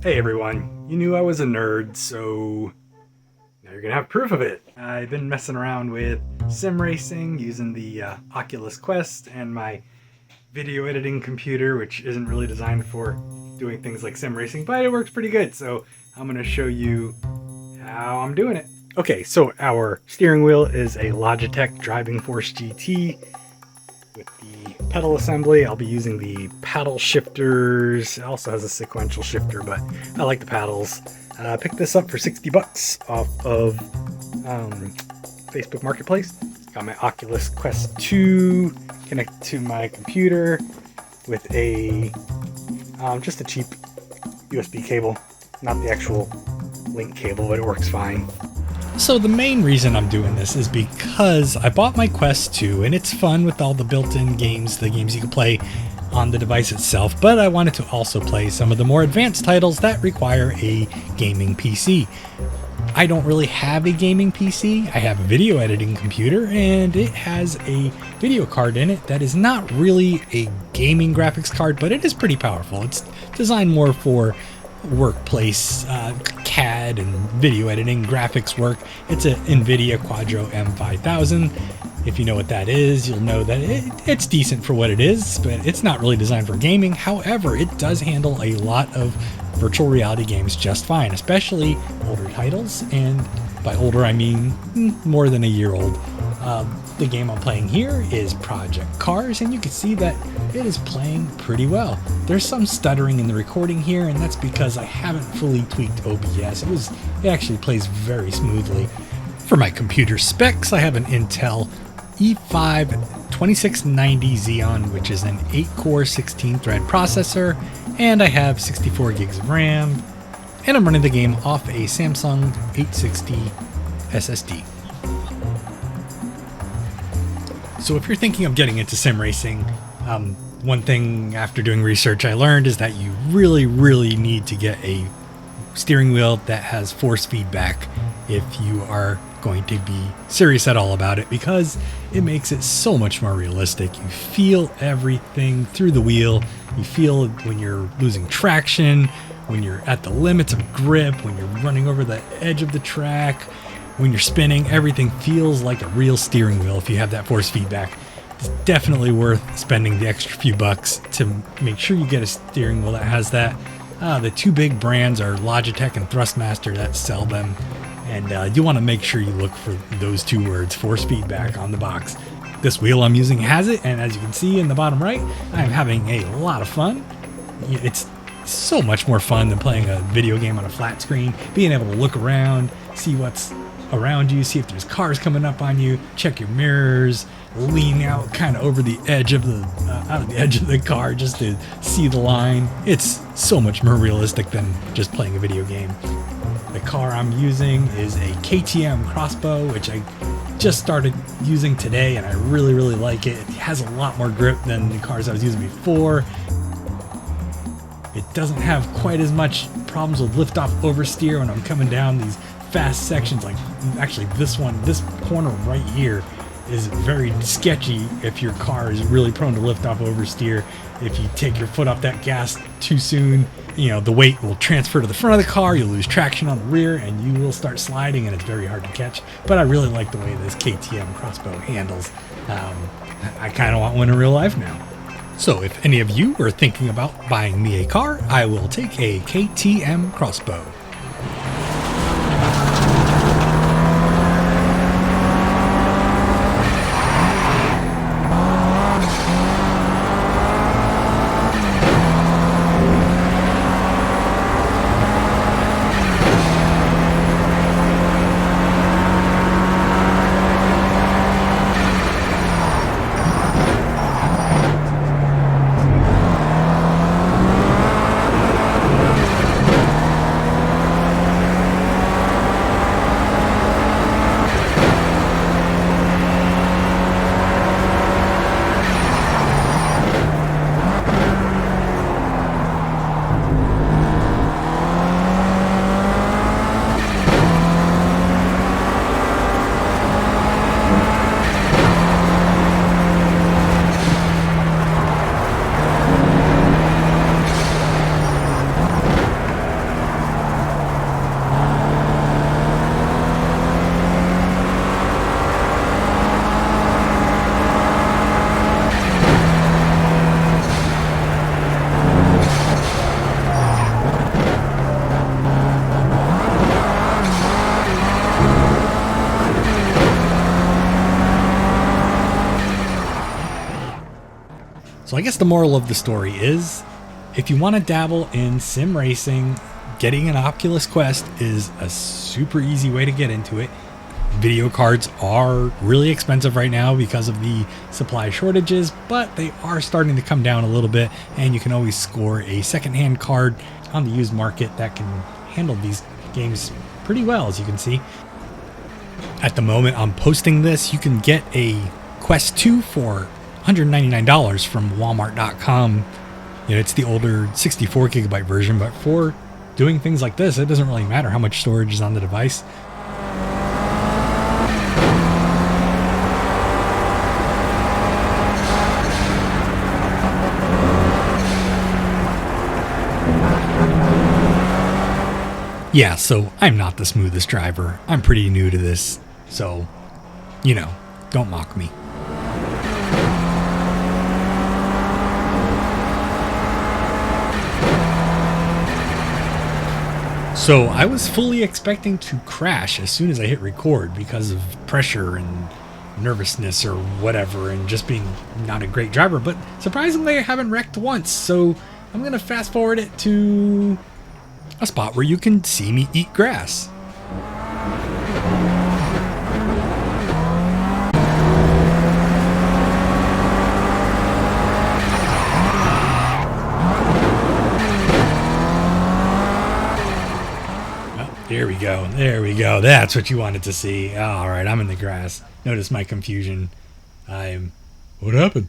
Hey everyone, you knew I was a nerd, so now you're gonna have proof of it. I've been messing around with sim racing using the Oculus Quest and my video editing computer, which isn't really designed for doing things like sim racing, but it works pretty good, so I'm gonna show you how I'm doing it. Okay, so our steering wheel is a Logitech Driving Force GT with the pedal assembly. I'll be using the paddle shifters. It also has a sequential shifter, but I like the paddles. I picked this up for 60 bucks off of Facebook Marketplace. Got my Oculus Quest 2 connected to my computer with a just a cheap USB cable, not the actual link cable, but it works fine. So the main reason I'm doing this is because I bought my Quest 2 and it's fun with all the built-in games, the games you can play on the device itself, but I wanted to also play some of the more advanced titles that require a gaming PC. I don't really have a gaming PC. I have a video editing computer and it has a video card in it that is not really a gaming graphics card, but it is pretty powerful. It's designed more for workplace CAD and video editing graphics work. It's a Nvidia Quadro M5000. If you know what that is, you'll know that it's decent for what it is, but it's not really designed for gaming. However, it does handle a lot of virtual reality games just fine, especially older titles, and by older I mean more than a year old. The game I'm playing here is Project Cars, and you can see that it is playing pretty well. There's some stuttering in the recording here, and that's because I haven't fully tweaked OBS. It actually plays very smoothly. For my computer specs, I have an Intel i5 2690 Xeon, which is an 8-core 16-thread processor, and I have 64 gigs of RAM, and I'm running the game off a Samsung 860 SSD. So if you're thinking of getting into sim racing, one thing after doing research I learned is that you really need to get a steering wheel that has force feedback if you are going to be serious at all about it, because it makes it so much more realistic. You feel everything through the wheel. You feel when you're losing traction, when you're at the limits of grip, when you're running over the edge of the track, when you're spinning. Everything feels like a real steering wheel if you have that force feedback. It's definitely worth spending the extra few bucks to make sure you get a steering wheel that has that. The two big brands are Logitech and Thrustmaster that sell them, and you want to make sure you look for those two words, force feedback, on the box. This wheel I'm using has it, and as you can see in the bottom right, I'm having a lot of fun. It's so much more fun than playing a video game on a flat screen. Being able to look around, see what's around you, see if there's cars coming up on you, check your mirrors, lean out kind of over the edge of the out of the edge of the car just to see the line. It's so much more realistic than just playing a video game. The car I'm using is a KTM crossbow, which I just started using today, and I really like it. It has a lot more grip than the cars I was using before. It doesn't have quite as much problems with lift-off oversteer when I'm coming down these fast sections. Like actually this corner right here is very sketchy if your car is really prone to lift off oversteer. If you take your foot off that gas too soon, the weight will transfer to the front of the car, you'll lose traction on the rear, and you will start sliding, and it's very hard to catch. But I really like the way this KTM crossbow handles. I kind of want one in real life now. So if any of you are thinking about buying me a car, I will take a KTM crossbow. So I guess the moral of the story is, if you want to dabble in sim racing, getting an Oculus Quest is a super easy way to get into it. Video cards are really expensive right now because of the supply shortages, but they are starting to come down a little bit, and you can always score a secondhand card on the used market that can handle these games pretty well, as you can see. At the moment I'm posting this, you can get a Quest 2 for $199 from Walmart.com. You know, it's the older 64 gigabyte version, but for doing things like this, it doesn't really matter how much storage is on the device. Yeah, so I'm not the smoothest driver. I'm pretty new to this, so, you know, don't mock me. So I was fully expecting to crash as soon as I hit record because of pressure and nervousness or whatever, and just being not a great driver, but surprisingly I haven't wrecked once, so I'm going to fast forward it to a spot where you can see me eat grass. Oh, there we go. There we go. That's what you wanted to see. All right, I'm in the grass. Notice my confusion. What happened?